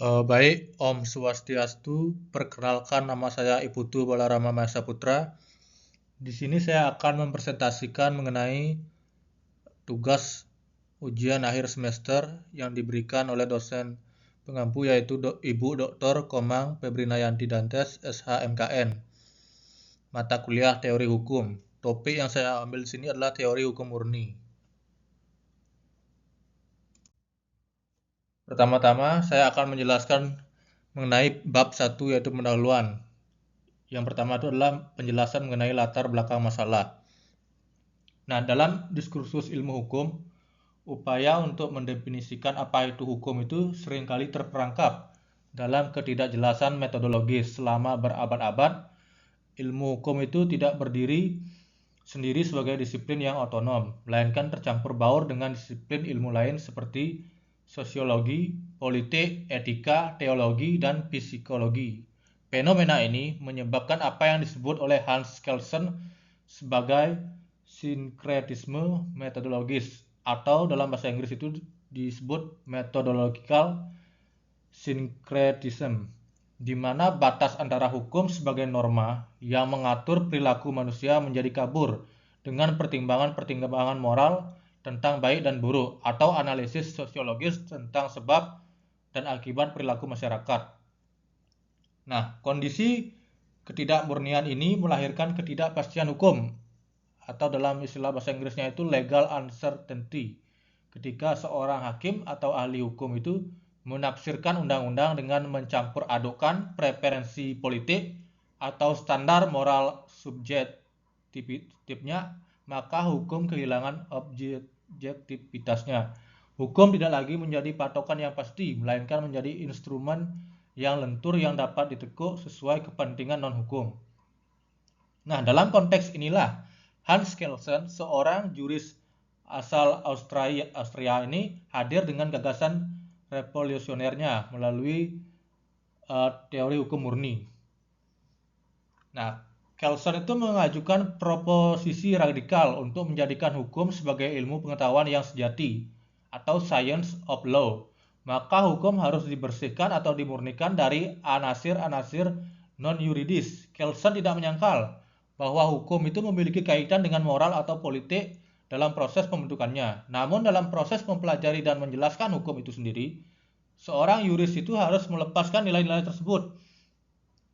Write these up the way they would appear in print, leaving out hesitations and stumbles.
Baik, Om Swastiastu. Perkenalkan, nama saya Iputu Balarama Mahesa Putra. Di sini saya akan mempresentasikan mengenai tugas ujian akhir semester yang diberikan oleh dosen pengampu, yaitu Ibu Dr. Komang Febrinayanti Dantes, SHMKN. Mata kuliah Teori Hukum. Topik yang saya ambil di sini adalah Teori Hukum Murni. Pertama-tama saya akan menjelaskan mengenai bab 1, yaitu pendahuluan. Yang pertama itu adalah penjelasan mengenai latar belakang masalah. Nah, dalam diskursus ilmu hukum, upaya untuk mendefinisikan apa itu hukum itu seringkali terperangkap dalam ketidakjelasan metodologis. Selama berabad-abad, ilmu hukum itu tidak berdiri sendiri sebagai disiplin yang otonom, melainkan tercampur baur dengan disiplin ilmu lain seperti sosiologi, politik, etika, teologi, dan psikologi. Fenomena ini menyebabkan apa yang disebut oleh Hans Kelsen sebagai sinkretisme metodologis, atau dalam bahasa Inggris itu disebut methodological syncretism, di mana batas antara hukum sebagai norma yang mengatur perilaku manusia menjadi kabur dengan pertimbangan-pertimbangan moral tentang baik dan buruk, atau analisis sosiologis tentang sebab dan akibat perilaku masyarakat. Nah, kondisi ketidakmurnian ini melahirkan ketidakpastian hukum, atau dalam istilah bahasa Inggrisnya itu legal uncertainty, ketika seorang hakim atau ahli hukum itu menafsirkan undang-undang dengan mencampur adukkan preferensi politik atau standar moral subjektifnya, maka hukum kehilangan objektivitasnya. Hukum tidak lagi menjadi patokan yang pasti, melainkan menjadi instrumen yang lentur yang dapat ditekuk sesuai kepentingan non-hukum. Nah, dalam konteks inilah Hans Kelsen, seorang juris asal Austria ini hadir dengan gagasan revolusionernya melalui teori hukum murni. Nah, Kelsen itu mengajukan proposisi radikal untuk menjadikan hukum sebagai ilmu pengetahuan yang sejati, atau science of law. Maka hukum harus dibersihkan atau dimurnikan dari anasir-anasir non-yuridis. Kelsen tidak menyangkal bahwa hukum itu memiliki kaitan dengan moral atau politik dalam proses pembentukannya. Namun dalam proses mempelajari dan menjelaskan hukum itu sendiri, seorang yuris itu harus melepaskan nilai-nilai tersebut.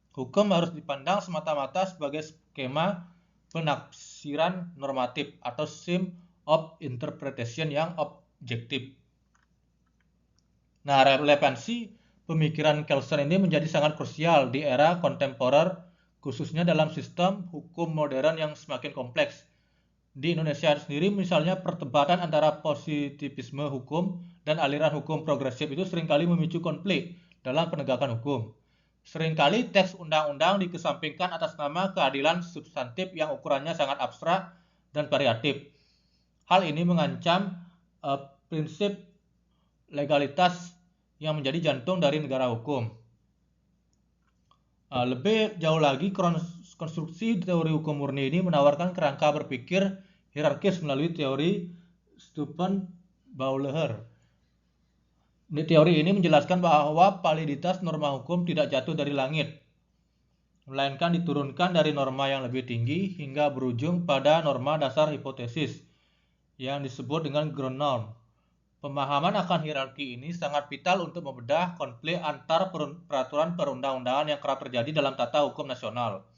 Hukum harus dipandang semata-mata sebagai skema penafsiran normatif atau scheme of interpretation yang objektif. Nah, relevansi pemikiran Kelsen ini menjadi sangat krusial di era kontemporer, khususnya dalam sistem hukum modern yang semakin kompleks. Di Indonesia sendiri misalnya, perdebatan antara positivisme hukum dan aliran hukum progresif itu seringkali memicu konflik dalam penegakan hukum. Seringkali teks undang-undang dikesampingkan atas nama keadilan substantif yang ukurannya sangat abstrak dan variatif. Hal ini mengancam prinsip legalitas yang menjadi jantung dari negara hukum. Lebih jauh lagi, konstruksi teori hukum murni ini menawarkan kerangka berpikir hierarkis melalui teori Steuben-Bauleher. Teori ini menjelaskan bahwa validitas norma hukum tidak jatuh dari langit, melainkan diturunkan dari norma yang lebih tinggi hingga berujung pada norma dasar hipotesis yang disebut dengan ground norm. Pemahaman akan hierarki ini sangat vital untuk membedah konflik antar peraturan perundang-undangan yang kerap terjadi dalam tata hukum nasional.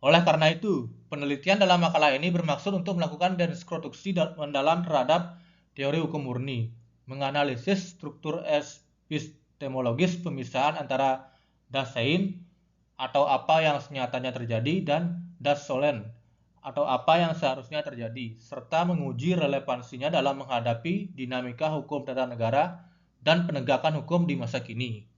Oleh karena itu, penelitian dalam makalah ini bermaksud untuk melakukan deskonstruksi mendalam terhadap teori hukum murni, menganalisis struktur epistemologis pemisahan antara das Sein atau apa yang senyatanya terjadi dan das Sollen atau apa yang seharusnya terjadi, serta menguji relevansinya dalam menghadapi dinamika hukum tata negara dan penegakan hukum di masa kini.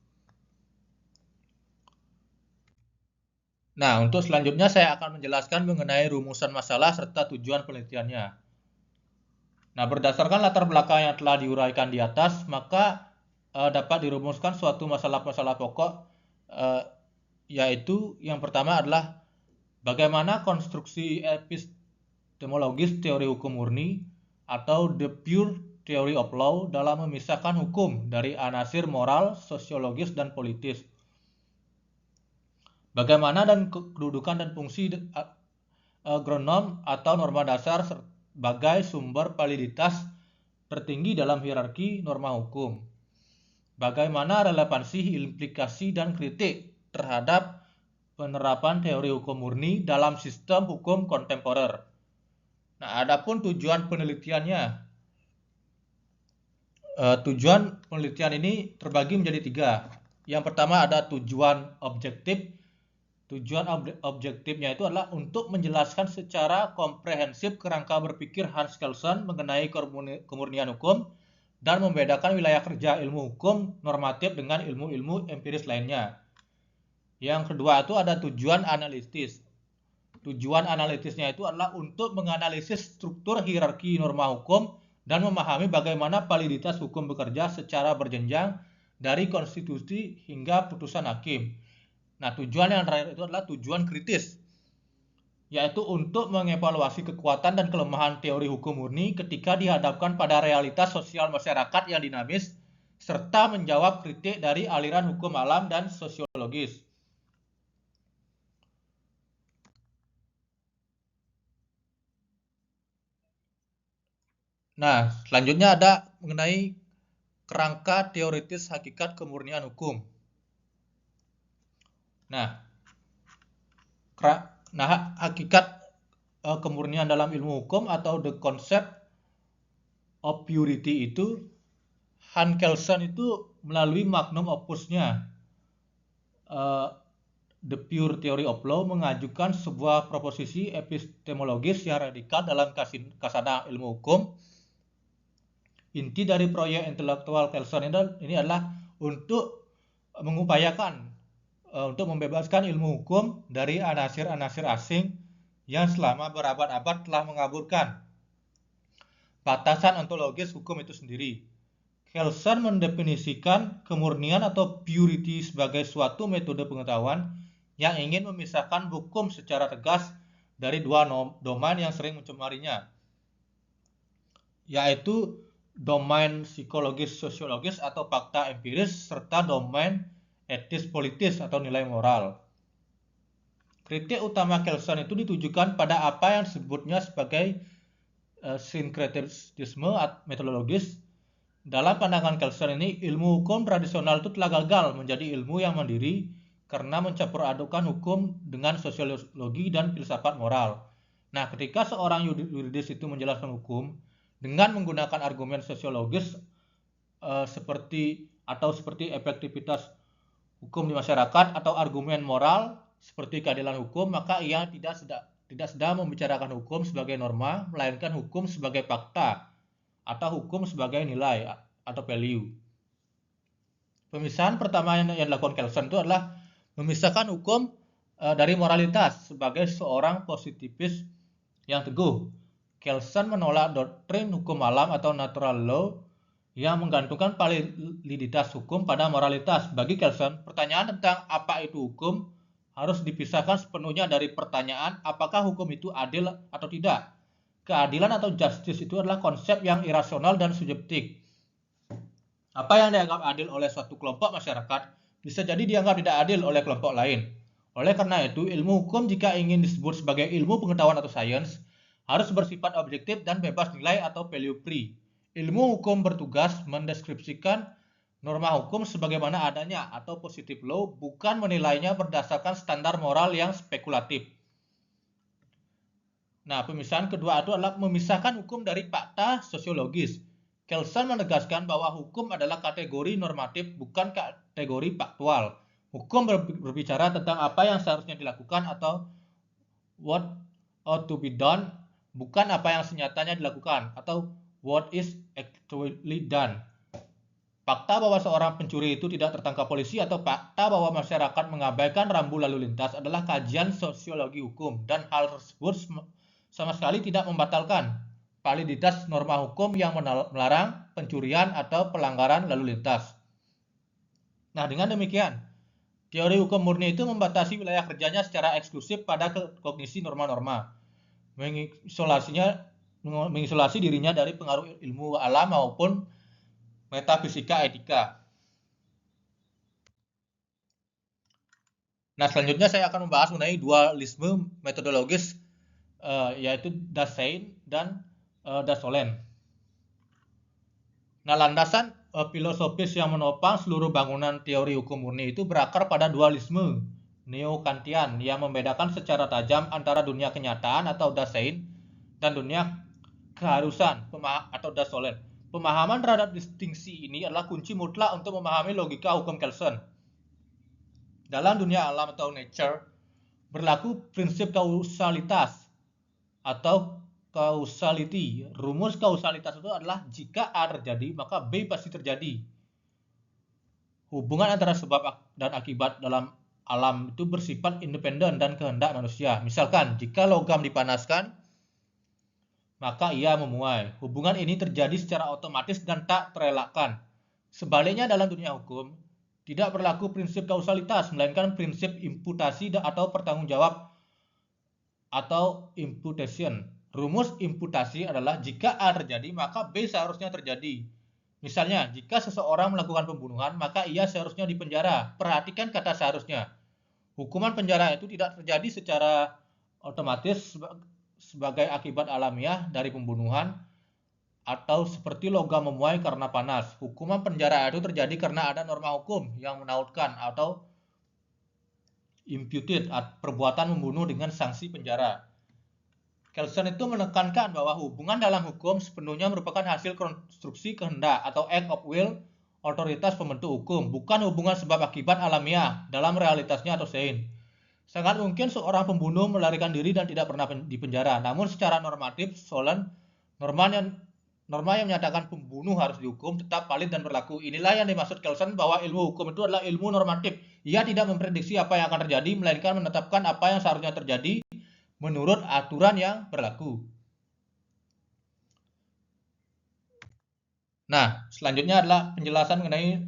Nah, untuk selanjutnya saya akan menjelaskan mengenai rumusan masalah serta tujuan penelitiannya. Nah, berdasarkan latar belakang yang telah diuraikan di atas, maka dapat dirumuskan suatu masalah-masalah pokok, yaitu yang pertama adalah bagaimana konstruksi epistemologis teori hukum murni atau the pure theory of law dalam memisahkan hukum dari anasir moral, sosiologis, dan politis. Bagaimana dan kedudukan dan fungsi ground atau norma dasar sebagai sumber validitas tertinggi dalam hierarki norma hukum. Bagaimana relevansi, implikasi, dan kritik terhadap penerapan teori hukum murni dalam sistem hukum kontemporer. Nah, adapun tujuan penelitiannya. Tujuan penelitian ini terbagi menjadi 3. Yang pertama ada tujuan objektif. Tujuan objektifnya itu adalah untuk menjelaskan secara komprehensif kerangka berpikir Hans Kelsen mengenai kemurnian hukum dan membedakan wilayah kerja ilmu hukum normatif dengan ilmu-ilmu empiris lainnya. Yang kedua itu ada tujuan analitis. Tujuan analitisnya itu adalah untuk menganalisis struktur hierarki norma hukum dan memahami bagaimana validitas hukum bekerja secara berjenjang dari konstitusi hingga putusan hakim. Nah, tujuan yang terakhir itu adalah tujuan kritis, yaitu untuk mengevaluasi kekuatan dan kelemahan teori hukum murni ketika dihadapkan pada realitas sosial masyarakat yang dinamis, serta menjawab kritik dari aliran hukum alam dan sosiologis. Nah, selanjutnya ada mengenai kerangka teoritis hakikat kemurnian hukum. Nah, hakikat kemurnian dalam ilmu hukum atau the concept of purity itu Hans Kelsen itu melalui magnum opusnya The Pure Theory of Law mengajukan sebuah proposisi epistemologis yang radikal dalam kasanah ilmu hukum. Inti dari proyek intelektual Kelsen ini adalah untuk mengupayakan untuk membebaskan ilmu hukum dari anasir-anasir asing yang selama berabad-abad telah mengaburkan batasan ontologis hukum itu sendiri. Kelsen mendefinisikan kemurnian atau purity sebagai suatu metode pengetahuan yang ingin memisahkan hukum secara tegas dari dua domain yang sering mencemarinya, yaitu domain psikologis sosiologis atau fakta empiris serta domain etis politis atau nilai moral. Kritik utama Kelsen itu ditujukan pada apa yang disebutnya sebagai sinkretisme metodologis. Dalam pandangan Kelsen ini, ilmu hukum tradisional itu telah gagal menjadi ilmu yang mandiri karena mencampur adukan hukum dengan sosiologi dan filsafat moral. Nah, ketika seorang yuridis itu menjelaskan hukum dengan menggunakan argumen sosiologis seperti efektivitas hukum di masyarakat atau argumen moral seperti keadilan hukum, maka ia tidak sedang membicarakan hukum sebagai norma, melainkan hukum sebagai fakta atau hukum sebagai nilai atau value. Pemisahan pertama yang dilakukan Kelsen itu adalah memisahkan hukum dari moralitas sebagai seorang positifis yang teguh. Kelsen menolak doktrin hukum alam atau natural law yang menggantungkan validitas hukum pada moralitas. Bagi Kelsen, pertanyaan tentang apa itu hukum harus dipisahkan sepenuhnya dari pertanyaan apakah hukum itu adil atau tidak. Keadilan atau justice itu adalah konsep yang irasional dan subjektif. Apa yang dianggap adil oleh suatu kelompok masyarakat bisa jadi dianggap tidak adil oleh kelompok lain. Oleh karena itu, ilmu hukum jika ingin disebut sebagai ilmu pengetahuan atau sains harus bersifat objektif dan bebas nilai atau value free. Ilmu hukum bertugas mendeskripsikan norma hukum sebagaimana adanya atau positive law, bukan menilainya berdasarkan standar moral yang spekulatif. Nah, pemisahan kedua itu adalah memisahkan hukum dari fakta sosiologis. Kelsen menegaskan bahwa hukum adalah kategori normatif, bukan kategori faktual. Hukum berbicara tentang apa yang seharusnya dilakukan atau what ought to be done, bukan apa yang senyatanya dilakukan atau what is actually done. Fakta bahwa seorang pencuri itu tidak tertangkap polisi atau fakta bahwa masyarakat mengabaikan rambu lalu lintas adalah kajian sosiologi hukum, dan hal tersebut sama sekali tidak membatalkan validitas norma hukum yang melarang pencurian atau pelanggaran lalu lintas. Nah, dengan demikian, teori hukum murni itu membatasi wilayah kerjanya secara eksklusif pada kognisi norma-norma, mengisolasinya mengisolasi dirinya dari pengaruh ilmu alam maupun metafisika etika. Nah, selanjutnya saya akan membahas mengenai dualisme metodologis, yaitu Dasein dan Dasselen. Nah, landasan filosofis yang menopang seluruh bangunan teori hukum murni itu berakar pada dualisme neo-Kantian yang membedakan secara tajam antara dunia kenyataan atau Dasein dan dunia keharusan atau Dasselen. Pemahaman terhadap distingsi ini adalah kunci mutlak untuk memahami logika hukum Kelsen. Dalam dunia alam atau nature, berlaku prinsip kausalitas atau causality. Rumus kausalitas itu adalah jika A terjadi, maka B pasti terjadi. Hubungan antara sebab dan akibat dalam alam itu bersifat independen dan kehendak manusia. Misalkan, jika logam dipanaskan, maka ia memuai. Hubungan ini terjadi secara otomatis dan tak terelakkan. Sebaliknya dalam dunia hukum, tidak berlaku prinsip kausalitas, melainkan prinsip imputasi atau pertanggungjawab atau imputation. Rumus imputasi adalah jika A terjadi, maka B seharusnya terjadi. Misalnya, jika seseorang melakukan pembunuhan, maka ia seharusnya dipenjara. Perhatikan kata seharusnya. Hukuman penjara itu tidak terjadi secara otomatis sebagai akibat alamiah dari pembunuhan atau seperti logam memuai karena panas. Hukuman penjara itu terjadi karena ada norma hukum yang menautkan atau imputed perbuatan membunuh dengan sanksi penjara. Kelsen itu menekankan bahwa hubungan dalam hukum sepenuhnya merupakan hasil konstruksi kehendak atau act of will otoritas pembentuk hukum, bukan hubungan sebab akibat alamiah dalam realitasnya atau sein. Sangat mungkin seorang pembunuh melarikan diri dan tidak pernah dipenjara, namun secara normatif, Solen, norma yang menyatakan pembunuh harus dihukum tetap valid dan berlaku. Inilah yang dimaksud Kelsen bahwa ilmu hukum itu adalah ilmu normatif. Ia tidak memprediksi apa yang akan terjadi, melainkan menetapkan apa yang seharusnya terjadi menurut aturan yang berlaku. Nah, selanjutnya adalah penjelasan mengenai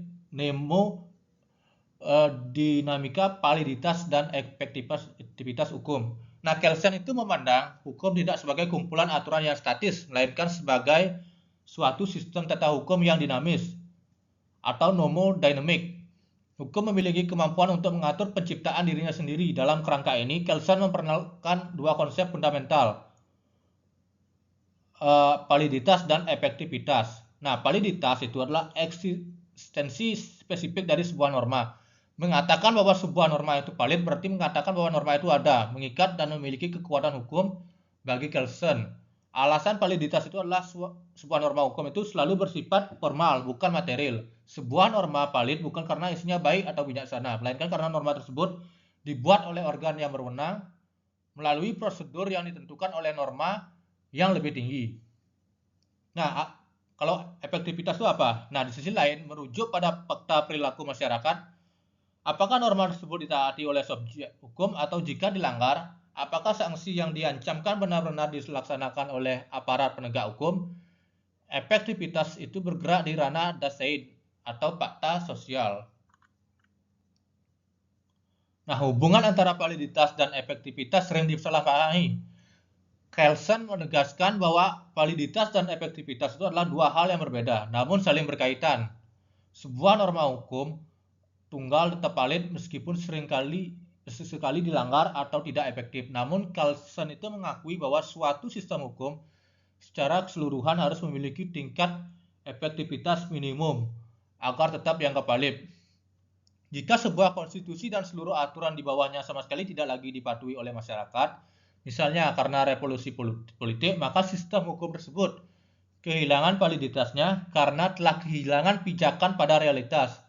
dinamika validitas dan efektivitas hukum. Nah, Kelsen itu memandang hukum tidak sebagai kumpulan aturan yang statis, melainkan sebagai suatu sistem tata hukum yang dinamis atau nomodynamic. Hukum memiliki kemampuan untuk mengatur penciptaan dirinya sendiri. Dalam kerangka ini, Kelsen memperkenalkan dua konsep fundamental, validitas dan efektivitas. Nah, validitas itu adalah eksistensi spesifik dari sebuah norma. Mengatakan bahwa sebuah norma itu valid berarti mengatakan bahwa norma itu ada, mengikat dan memiliki kekuatan hukum bagi Kelsen. Alasan validitas itu adalah sebuah norma hukum itu selalu bersifat formal, bukan material. Sebuah norma valid bukan karena isinya baik atau bijaksana, melainkan karena norma tersebut dibuat oleh organ yang berwenang melalui prosedur yang ditentukan oleh norma yang lebih tinggi. Nah, kalau efektivitas itu apa? Nah, di sisi lain, merujuk pada fakta perilaku masyarakat, apakah norma tersebut ditaati oleh subjek hukum atau jika dilanggar, apakah sanksi yang diancamkan benar-benar dilaksanakan oleh aparat penegak hukum? Efektivitas itu bergerak di ranah Dasein atau fakta sosial. Nah, hubungan antara validitas dan efektivitas sering disalahpahami. Kelsen menegaskan bahwa validitas dan efektivitas itu adalah dua hal yang berbeda, namun saling berkaitan. Sebuah norma hukum tunggal tetap valid meskipun sesekali dilanggar atau tidak efektif. Namun Kelsen itu mengakui bahwa suatu sistem hukum secara keseluruhan harus memiliki tingkat efektivitas minimum agar tetap dianggap valid. Jika sebuah konstitusi dan seluruh aturan di bawahnya sama sekali tidak lagi dipatuhi oleh masyarakat, misalnya karena revolusi politik, maka sistem hukum tersebut kehilangan validitasnya karena telah kehilangan pijakan pada realitas.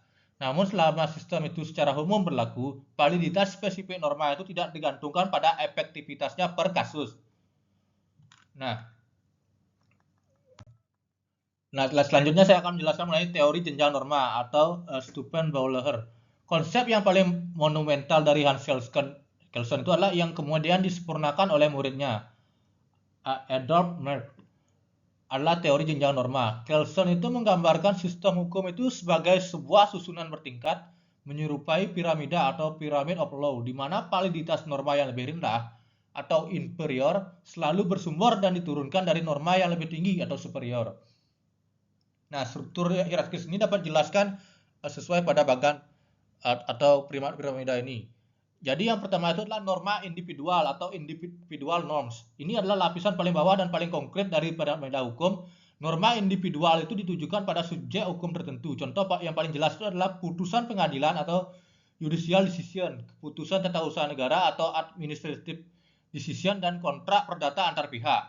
Namun selama sistem itu secara umum berlaku, validitas spesifik norma itu tidak digantungkan pada efektivitasnya per kasus. Nah, selanjutnya saya akan menjelaskan mengenai teori jenjang norma atau Stufen-Bauer. Konsep yang paling monumental dari Hans Kelsen itu adalah yang kemudian disempurnakan oleh muridnya, Adolf Merck, adalah teori jenjang norma. Kelsen itu menggambarkan sistem hukum itu sebagai sebuah susunan bertingkat menyerupai piramida atau pyramid of law, di mana validitas norma yang lebih rendah atau inferior selalu bersumber dan diturunkan dari norma yang lebih tinggi atau superior. Nah, struktur hierarkis ini dapat dijelaskan sesuai pada bagan atau piramida ini. Jadi yang pertama itu adalah norma individual atau individual norms. Ini adalah lapisan paling bawah dan paling konkret dari piramida hukum. Norma individual itu ditujukan pada subjek hukum tertentu. Contoh yang paling jelas itu adalah putusan pengadilan atau judicial decision, keputusan tata usaha negara atau administrative decision, dan kontrak perdata antar pihak.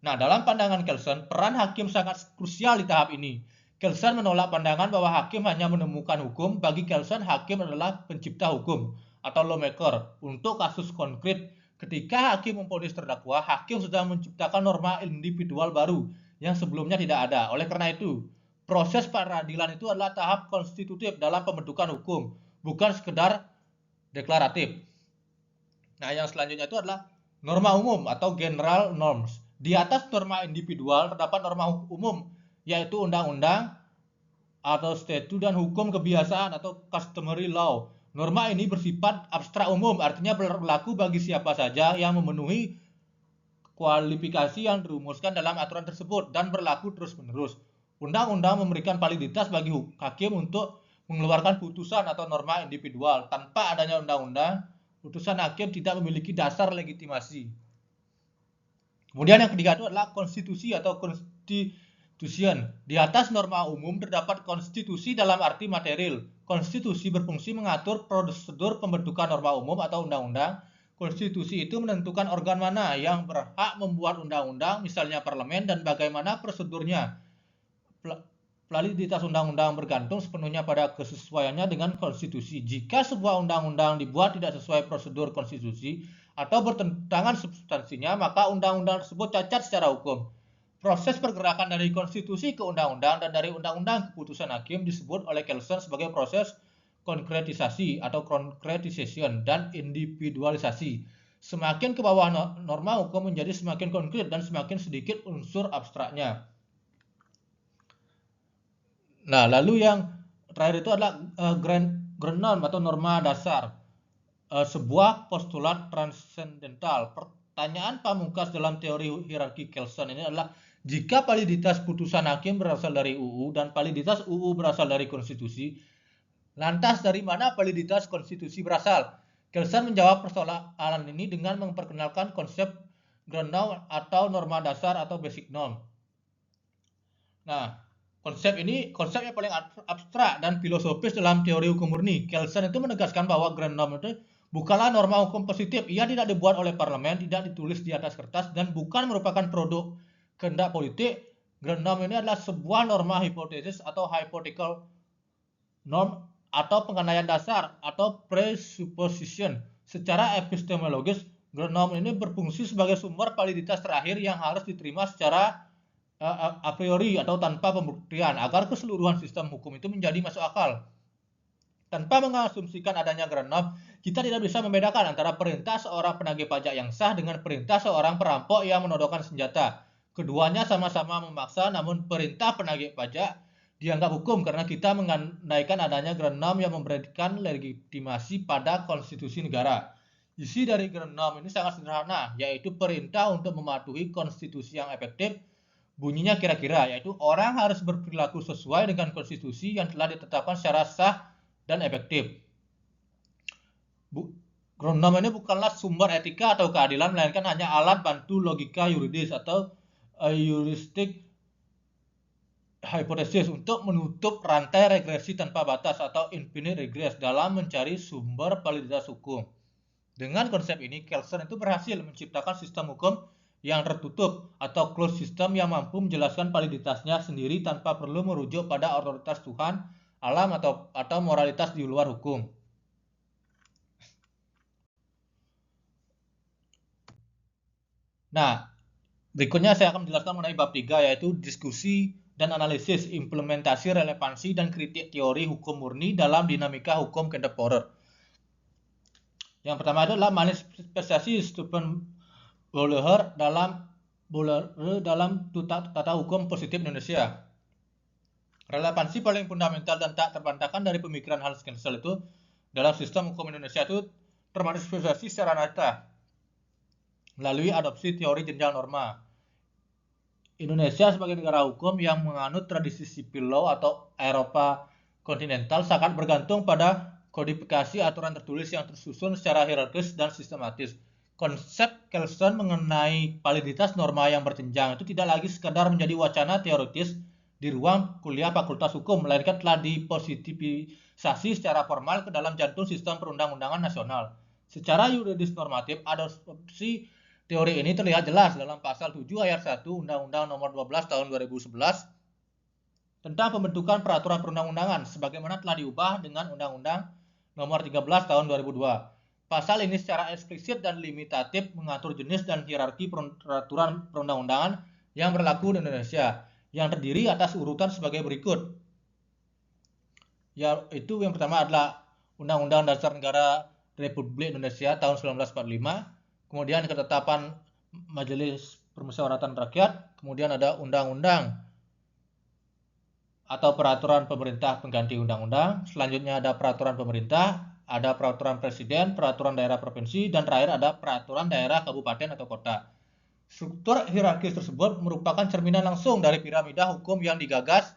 Nah, dalam pandangan Kelsen, peran hakim sangat krusial di tahap ini. Kelsen menolak pandangan bahwa hakim hanya menemukan hukum. Bagi Kelsen, hakim adalah pencipta hukum atau lawmaker untuk kasus konkret. Ketika hakim memvonis terdakwa, hakim sudah menciptakan norma individual baru yang sebelumnya tidak ada. Oleh karena itu, proses peradilan itu adalah tahap konstitutif dalam pembentukan hukum, bukan sekedar deklaratif. Nah, yang selanjutnya itu adalah norma umum atau general norms. Di atas norma individual terdapat norma umum, yaitu undang-undang atau statute dan hukum kebiasaan atau customary law. Norma ini bersifat abstrak umum, artinya berlaku bagi siapa saja yang memenuhi kualifikasi yang dirumuskan dalam aturan tersebut dan berlaku terus-menerus. Undang-undang memberikan validitas bagi hakim untuk mengeluarkan putusan atau norma individual. Tanpa adanya undang-undang, putusan hakim tidak memiliki dasar legitimasi. Kemudian yang ketiga itu adalah konstitusi atau constitution. Di atas norma umum terdapat konstitusi dalam arti material. Konstitusi berfungsi mengatur prosedur pembentukan norma umum atau undang-undang. Konstitusi itu menentukan organ mana yang berhak membuat undang-undang, misalnya parlemen, dan bagaimana prosedurnya. Validitas undang-undang bergantung sepenuhnya pada kesesuaiannya dengan konstitusi. Jika sebuah undang-undang dibuat tidak sesuai prosedur konstitusi atau bertentangan substansinya, maka undang-undang tersebut cacat secara hukum. Proses pergerakan dari konstitusi ke undang-undang dan dari undang-undang ke putusan hakim disebut oleh Kelsen sebagai proses konkretisasi atau concretization dan individualisasi. Semakin ke bawah norma hukum menjadi semakin konkret dan semakin sedikit unsur abstraknya. Nah, lalu yang terakhir itu adalah grand norm atau norma dasar. Sebuah postulat transendental. Pertanyaan pamungkas dalam teori hierarki Kelsen ini adalah, jika validitas putusan hakim berasal dari UU dan validitas UU berasal dari konstitusi, lantas dari mana validitas konstitusi berasal? Kelsen menjawab persoalan ini dengan memperkenalkan konsep grand norm atau norma dasar atau basic norm. Nah, konsep ini konsep yang paling abstrak dan filosofis dalam teori hukum murni. Kelsen itu menegaskan bahwa grand norm itu bukanlah norma hukum positif. Ia tidak dibuat oleh parlemen, tidak ditulis di atas kertas, dan bukan merupakan produk kehendak politik. Grand norm ini adalah sebuah norma hipotesis atau hypothetical norm atau pengandaian dasar atau presupposition. Secara epistemologis, grand norm ini berfungsi sebagai sumber validitas terakhir yang harus diterima secara a priori atau tanpa pembuktian agar keseluruhan sistem hukum itu menjadi masuk akal. Tanpa mengasumsikan adanya grand norm, kita tidak bisa membedakan antara perintah seorang penagih pajak yang sah dengan perintah seorang perampok yang menodongkan senjata. Keduanya sama-sama memaksa, namun perintah penagih pajak dianggap hukum karena kita mengandaikan adanya grand norm yang memberikan legitimasi pada konstitusi negara. Isi dari grand norm ini sangat sederhana, yaitu perintah untuk mematuhi konstitusi yang efektif. Bunyinya kira-kira, yaitu orang harus berperilaku sesuai dengan konstitusi yang telah ditetapkan secara sah dan efektif. Grand norm ini bukanlah sumber etika atau keadilan, melainkan hanya alat bantu logika yuridis atau heuristic hipotesis untuk menutup rantai regresi tanpa batas atau infinite regress dalam mencari sumber validitas hukum. Dengan konsep ini, Kelsen itu berhasil menciptakan sistem hukum yang tertutup atau closed system yang mampu menjelaskan validitasnya sendiri tanpa perlu merujuk pada otoritas Tuhan, alam atau moralitas di luar hukum. Nah, berikutnya saya akan menjelaskan mengenai bab 3, yaitu diskusi dan analisis, implementasi, relevansi, dan kritik teori hukum murni dalam dinamika hukum kontemporer. Yang pertama adalah manifestasi Stephen Bollinger dalam tata hukum positif Indonesia. Relevansi paling fundamental dan tak terbantahkan dari pemikiran Hans Kelsen itu dalam sistem hukum Indonesia itu termanifestasi secara nyata. melalui adopsi teori jenjang norma. Indonesia sebagai negara hukum yang menganut tradisi civil law atau Eropa kontinental sangat bergantung pada kodifikasi aturan tertulis yang tersusun secara hierarkis dan sistematis. Konsep Kelsen mengenai validitas norma yang berjenjang itu tidak lagi sekadar menjadi wacana teoritis di ruang kuliah Fakultas Hukum, melainkan telah dipositivisasi secara formal ke dalam jantung sistem perundang-undangan nasional. Secara yuridis normatif, adopsi teori ini terlihat jelas dalam pasal 7 ayat 1 Undang-Undang Nomor 12 Tahun 2011 tentang pembentukan peraturan perundang-undangan sebagaimana telah diubah dengan Undang-Undang Nomor 13 Tahun 2002. Pasal ini secara eksplisit dan limitatif mengatur jenis dan hierarki peraturan perundang-undangan yang berlaku di Indonesia, yang terdiri atas urutan sebagai berikut. Yaitu yang pertama adalah Undang-Undang Dasar Negara Republik Indonesia tahun 1945, kemudian ketetapan Majelis Permusyawaratan Rakyat, kemudian ada undang-undang atau peraturan pemerintah pengganti undang-undang, selanjutnya ada peraturan pemerintah, ada peraturan presiden, peraturan daerah provinsi, dan terakhir ada peraturan daerah kabupaten atau kota. Struktur hierarkis tersebut merupakan cerminan langsung dari piramida hukum yang digagas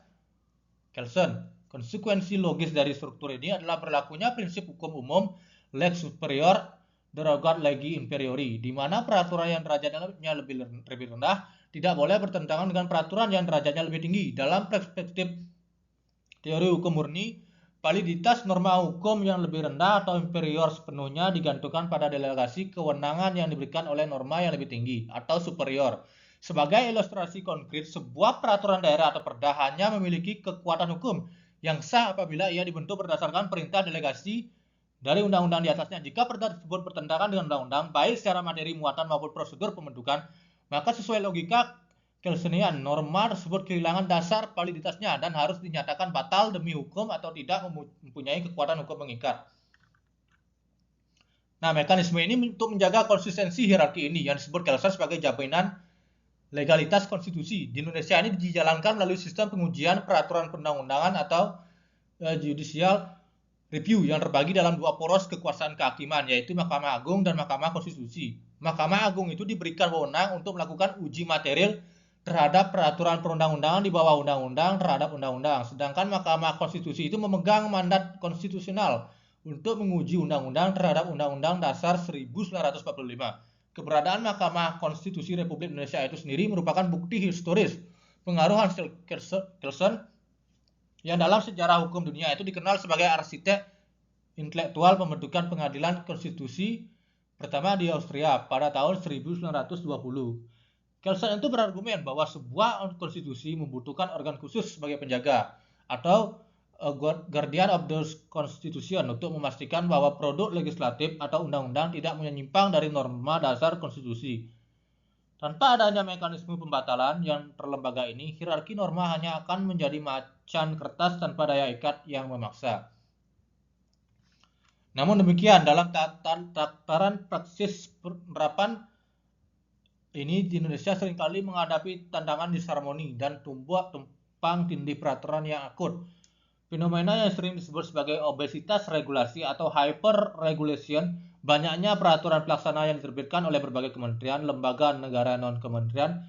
Kelsen. Konsekuensi logis dari struktur ini adalah berlakunya prinsip hukum umum lex superior derogat legi inferiori, di mana peraturan yang derajatnya lebih rendah tidak boleh bertentangan dengan peraturan yang derajatnya lebih tinggi. Dalam perspektif teori hukum murni, validitas norma hukum yang lebih rendah atau inferior sepenuhnya digantungkan pada delegasi kewenangan yang diberikan oleh norma yang lebih tinggi atau superior. Sebagai ilustrasi konkret, sebuah peraturan daerah atau perda hanya memiliki kekuatan hukum yang sah apabila ia dibentuk berdasarkan perintah delegasi dari undang-undang di atasnya. Jika perda tersebut bertentangan dengan undang-undang, baik secara materi muatan maupun prosedur pembentukan, maka sesuai logika Kelsenian, norma tersebut kehilangan dasar validitasnya dan harus dinyatakan batal demi hukum atau tidak mempunyai kekuatan hukum mengikat. Nah, mekanisme ini untuk menjaga konsistensi hierarki ini yang disebut Kelsen sebagai jaminan legalitas konstitusi. Di Indonesia ini dijalankan melalui sistem pengujian peraturan perundang-undangan atau judicial review yang terbagi dalam dua poros kekuasaan kehakiman, yaitu Mahkamah Agung dan Mahkamah Konstitusi. Mahkamah Agung itu diberikan wewenang untuk melakukan uji material terhadap peraturan perundang-undangan di bawah undang-undang terhadap undang-undang. Sedangkan Mahkamah Konstitusi itu memegang mandat konstitusional untuk menguji undang-undang terhadap Undang-Undang Dasar 1945. Keberadaan Mahkamah Konstitusi Republik Indonesia itu sendiri merupakan bukti historis pengaruh Hans Kelsen yang dalam sejarah hukum dunia itu dikenal sebagai arsitek intelektual pembentukan pengadilan konstitusi pertama di Austria pada tahun 1920. Kelsen itu berargumen bahwa sebuah konstitusi membutuhkan organ khusus sebagai penjaga atau guardian of the constitution untuk memastikan bahwa produk legislatif atau undang-undang tidak menyimpang dari norma dasar konstitusi. Tanpa adanya mekanisme pembatalan yang terlembaga ini, hierarki norma hanya akan menjadi macan kertas tanpa daya ikat yang memaksa. Namun demikian, dalam tataran praksis penerapan ini di Indonesia seringkali menghadapi tantangan disharmoni dan tumpang tindih peraturan yang akut. Fenomena yang sering disebut sebagai obesitas regulasi atau hyper regulation, banyaknya peraturan pelaksana yang diterbitkan oleh berbagai kementerian, lembaga negara non-kementerian,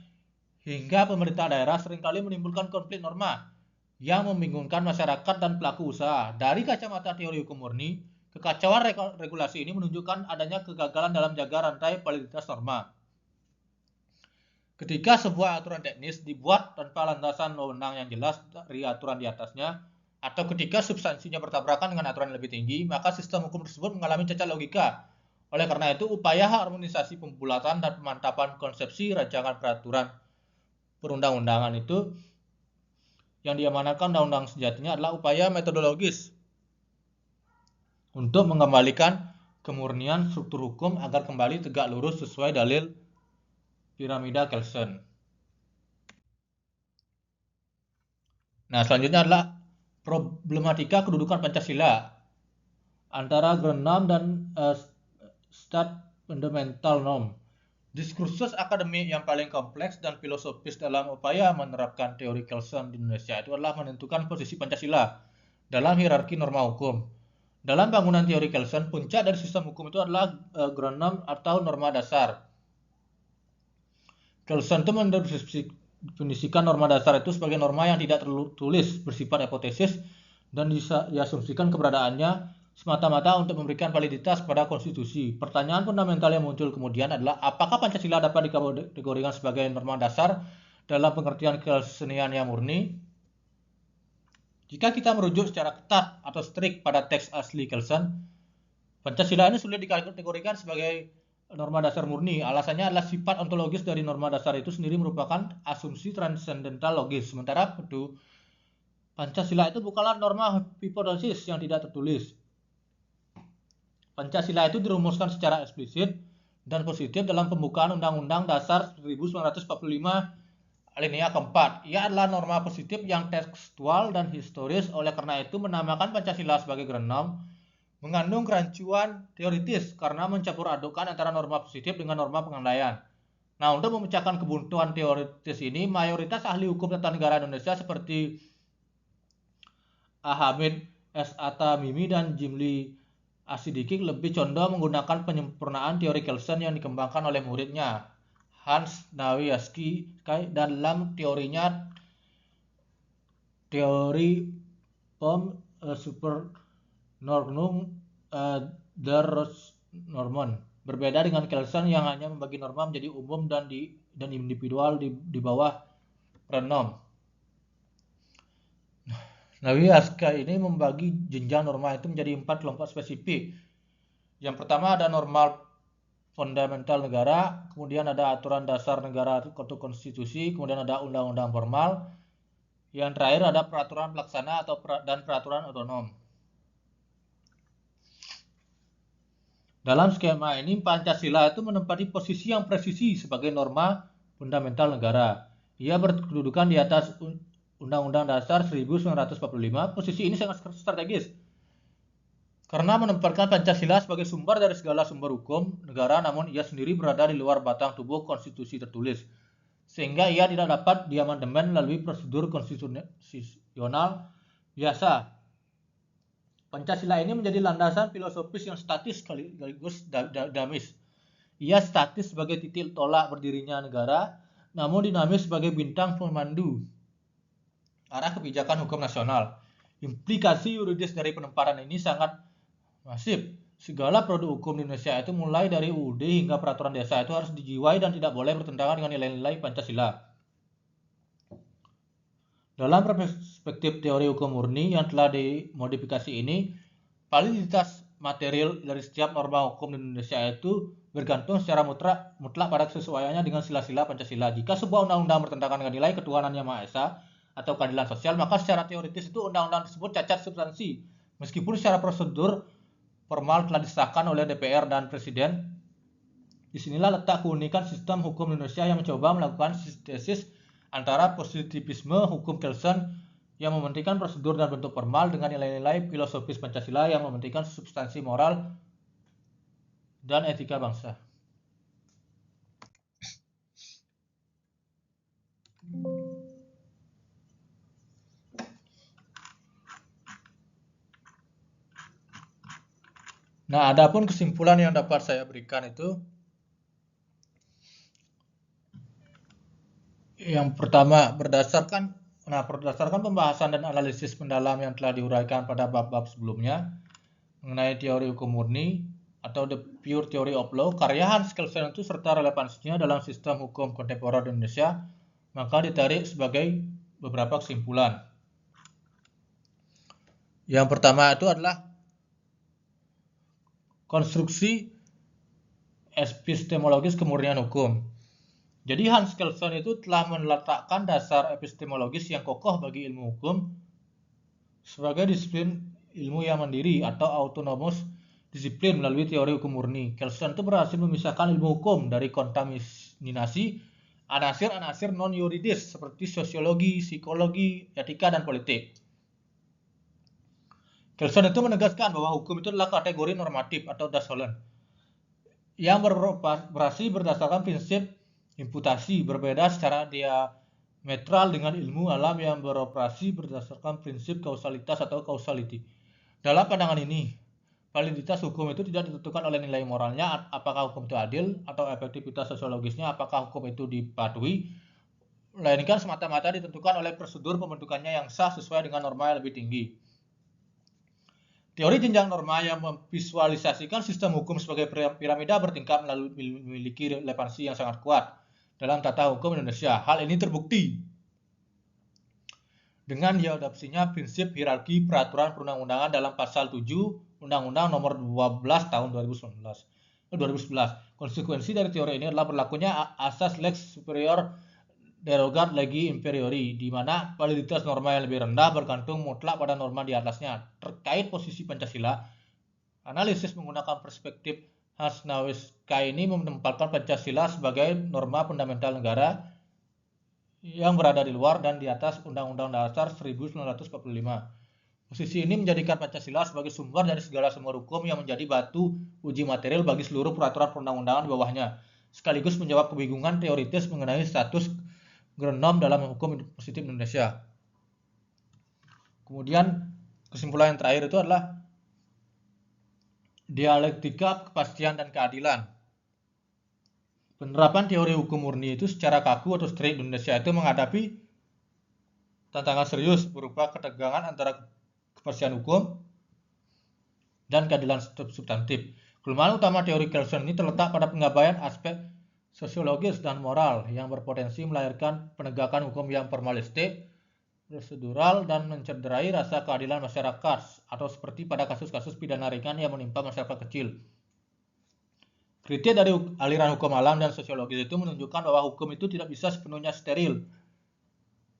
hingga pemerintah daerah seringkali menimbulkan konflik norma yang membingungkan masyarakat dan pelaku usaha. Dari kacamata teori hukum murni, kekacauan regulasi ini menunjukkan adanya kegagalan dalam jaga rantai validitas norma. Ketika sebuah aturan teknis dibuat tanpa landasan wewenang yang jelas dari aturan di atasnya, atau ketika substansinya bertabrakan dengan aturan yang lebih tinggi, maka sistem hukum tersebut mengalami cacat logika. Oleh karena itu, upaya harmonisasi pembulatan dan pemantapan konsepsi rancangan peraturan perundang-undangan itu yang diamanatkan undang-undang sejatinya adalah upaya metodologis untuk mengembalikan kemurnian struktur hukum agar kembali tegak lurus sesuai dalil piramida Kelsen. Nah, selanjutnya adalah problematika kedudukan Pancasila antara ground norm dan state fundamental norm. Diskursus akademik yang paling kompleks dan filosofis dalam upaya menerapkan teori Kelsen di Indonesia itu adalah menentukan posisi Pancasila dalam hierarki norma hukum. Dalam bangunan teori Kelsen, puncak dari sistem hukum itu adalah ground norm atau norma dasar. Kelsen itu mendefinisikan norma dasar itu sebagai norma yang tidak tertulis, bersifat hipotesis, dan diasumsikan keberadaannya semata-mata untuk memberikan validitas pada konstitusi. Pertanyaan fundamental yang muncul kemudian adalah apakah Pancasila dapat dikategorikan sebagai norma dasar dalam pengertian Kelsenian yang murni? Jika kita merujuk secara ketat atau strict pada teks asli Kelsen, Pancasila ini sulit dikategorikan sebagai norma dasar murni. Alasannya adalah sifat ontologis dari norma dasar itu sendiri merupakan asumsi transendental logis. Sementara itu, Pancasila itu bukanlah norma hipotesis yang tidak tertulis. Pancasila itu dirumuskan secara eksplisit dan positif dalam pembukaan Undang-Undang Dasar 1945 alinea keempat. Ia adalah norma positif yang tekstual dan historis, oleh karena itu menamakan Pancasila sebagai genom mengandung kerancuan teoritis karena mencampur adukan antara norma positif dengan norma pengandaian. Nah, untuk memecahkan kebuntuan teoritis ini, mayoritas ahli hukum tata negara Indonesia seperti A. Hamid S. Atamimi dan Jimli Asidiki lebih condong menggunakan penyempurnaan teori Kelsen yang dikembangkan oleh muridnya Hans Nawiaski dalam teorinya teori Supernormum der Normen. Berbeda dengan Kelsen yang hanya membagi norma menjadi umum dan individual di bawah prenom. Nawiaski ini membagi jenjang norma itu menjadi 4 kelompok spesifik. Yang pertama ada norma fundamental negara, kemudian ada aturan dasar negara atau konstitusi, kemudian ada undang-undang formal, yang terakhir ada peraturan pelaksana dan peraturan otonom. Dalam skema ini, Pancasila itu menempati posisi yang presisi sebagai norma fundamental negara. Ia berkedudukan di atas Undang-Undang Dasar 1945. Posisi ini sangat strategis karena menempatkan Pancasila sebagai sumber dari segala sumber hukum negara, namun ia sendiri berada di luar batang tubuh konstitusi tertulis, sehingga ia tidak dapat diamandemen melalui prosedur konstitusional biasa. Pancasila ini menjadi landasan filosofis yang statis sekaligus dinamis. Ia statis sebagai titik tolak berdirinya negara, namun dinamis sebagai bintang pemandu arah kebijakan hukum nasional. Implikasi yuridis dari penempatan ini sangat masif. Segala produk hukum di Indonesia itu mulai dari UUD hingga peraturan desa itu harus dijiwai dan tidak boleh bertentangan dengan nilai-nilai Pancasila. Dalam perspektif teori hukum murni yang telah dimodifikasi ini, validitas material dari setiap norma hukum di Indonesia itu bergantung secara mutlak pada kesesuaiannya dengan sila-sila Pancasila. Jika sebuah undang-undang bertentangan dengan nilai ketuhanan Yang Maha Esa atau keadilan sosial, maka secara teoritis itu undang-undang tersebut cacat substansi. Meskipun secara prosedur formal telah disahkan oleh DPR dan Presiden, disinilah letak keunikan sistem hukum Indonesia yang mencoba melakukan sintesis antara positivisme hukum Kelsen yang mementingkan prosedur dan bentuk formal dengan nilai-nilai filosofis Pancasila yang mementingkan substansi moral dan etika bangsa. Nah, adapun kesimpulan yang dapat saya berikan itu, yang pertama, berdasarkan pembahasan dan analisis mendalam yang telah diuraikan pada bab-bab sebelumnya mengenai teori hukum murni atau the pure theory of law, karya Hans Kelsen itu serta relevansinya dalam sistem hukum kontemporer di Indonesia, maka ditarik sebagai beberapa kesimpulan. Yang pertama itu adalah konstruksi epistemologis kemurnian hukum. Jadi Hans Kelsen itu telah meletakkan dasar epistemologis yang kokoh bagi ilmu hukum sebagai disiplin ilmu yang mandiri atau autonomous disiplin melalui teori hukum murni. Kelsen itu berhasil memisahkan ilmu hukum dari kontaminasi anasir-anasir non-yuridis seperti sosiologi, psikologi, etika, dan politik. Kelsen itu menegaskan bahwa hukum itu adalah kategori normatif atau Dashollen yang beroperasi berdasarkan prinsip imputasi, berbeda secara diametral dengan ilmu alam yang beroperasi berdasarkan prinsip kausalitas atau causality. Dalam pandangan ini, Validitas hukum itu tidak ditentukan oleh nilai moralnya, apakah hukum itu adil, atau efektivitas sosiologisnya, apakah hukum itu dipatuhi, melainkan semata-mata ditentukan oleh prosedur pembentukannya yang sah sesuai dengan norma yang lebih tinggi. Teori jenjang norma yang memvisualisasikan sistem hukum sebagai piramida bertingkat memiliki relevansi yang sangat kuat dalam tata hukum Indonesia. Hal ini terbukti dengan diadopsinya prinsip hierarki peraturan perundang-undangan dalam pasal 7 Undang-Undang Nomor 12 Tahun 2011. Konsekuensi dari teori ini adalah berlakunya asas lex superior derogat legi inferiori, di mana validitas norma yang lebih rendah bergantung mutlak pada norma di atasnya. Terkait posisi Pancasila, analisis menggunakan perspektif Hasnawiska ini menempatkan Pancasila sebagai norma fundamental negara yang berada di luar dan di atas Undang-Undang Dasar 1945. Posisi ini menjadikan Pancasila sebagai sumber dari segala sumber hukum yang menjadi batu uji material bagi seluruh peraturan perundang-undangan di bawahnya, sekaligus menjawab kebingungan teoritis mengenai status genom dalam hukum positif Indonesia. Kemudian kesimpulan yang terakhir itu adalah dialektika kepastian dan keadilan. Penerapan teori hukum murni itu secara kaku atau strict Indonesia itu menghadapi tantangan serius berupa ketegangan antara kepastian hukum dan keadilan substantif. Kelemahan utama teori Kelsen ini terletak pada pengabaian aspek sosiologis dan moral yang berpotensi melahirkan penegakan hukum yang formalistik, prosedural, dan mencederai rasa keadilan masyarakat, atau seperti pada kasus-kasus pidana ringan yang menimpa masyarakat kecil. Kritik dari aliran hukum alam dan sosiologis itu menunjukkan bahwa hukum itu tidak bisa sepenuhnya steril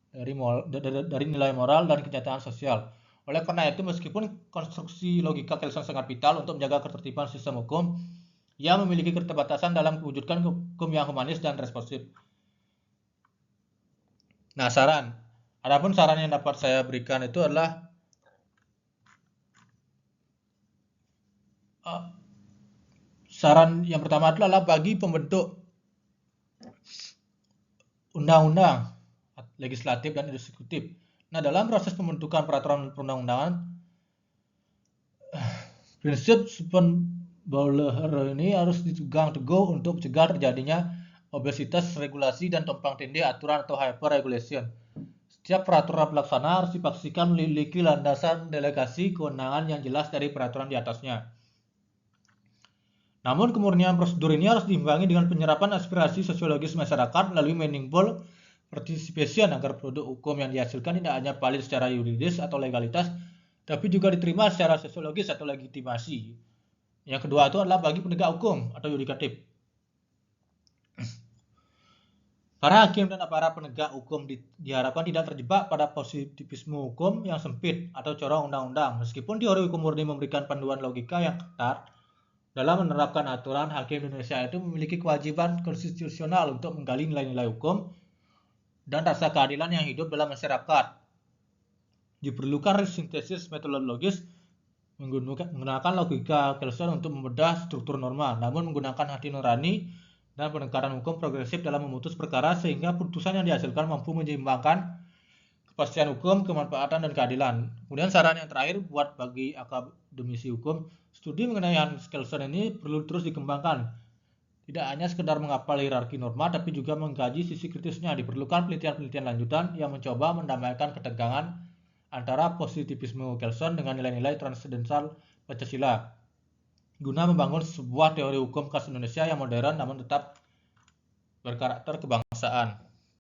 dari nilai moral dan kenyataan sosial. Oleh karena itu, meskipun konstruksi logika Kelsen sangat vital untuk menjaga ketertiban sistem hukum, ia memiliki keterbatasan dalam mewujudkan hukum yang humanis dan responsif. Nah, adapun saran yang dapat saya berikan itu adalah saran yang pertama adalah bagi pembentuk undang-undang legislatif dan eksekutif. Nah, dalam proses pembentukan peraturan perundang-undangan, prinsip Schopenhauer ini harus dipegang teguh untuk mencegah terjadinya obesitas regulasi dan tumpang tindih aturan atau hyper regulation. Setiap peraturan pelaksana harus dipastikan memiliki landasan delegasi kewenangan yang jelas dari peraturan di atasnya. Namun kemurnian prosedur ini harus diimbangi dengan penyerapan aspirasi sosiologis masyarakat melalui meaningful participation agar produk hukum yang dihasilkan tidak hanya valid secara yuridis atau legalitas, tapi juga diterima secara sosiologis atau legitimasi. Yang kedua itu adalah bagi penegak hukum atau yudikatif. Para hakim dan aparat penegak hukum diharapkan tidak terjebak pada positivisme hukum yang sempit atau corong undang-undang. Meskipun teori hukum murni memberikan panduan logika yang ketat, dalam menerapkan aturan, hakim Indonesia itu memiliki kewajiban konstitusional untuk menggali nilai-nilai hukum dan rasa keadilan yang hidup dalam masyarakat. Diperlukan sintesis metodologis menggunakan logika Kelsen untuk membedah struktur norma, namun menggunakan hati nurani dan pendekatan hukum progresif dalam memutus perkara sehingga putusan yang dihasilkan mampu menyeimbangkan kepastian hukum, kemanfaatan, dan keadilan. Kemudian saran yang terakhir buat bagi akademisi hukum, studi mengenai Hans Kelsen ini perlu terus dikembangkan. Tidak hanya sekedar menghafal hierarki norma, tapi juga mengkaji sisi kritisnya. Diperlukan penelitian-penelitian lanjutan yang mencoba mendamaikan ketegangan antara positivisme Kelsen dengan nilai-nilai transendental Pancasila, guna membangun sebuah teori hukum khas Indonesia yang modern namun tetap berkarakter kebangsaan.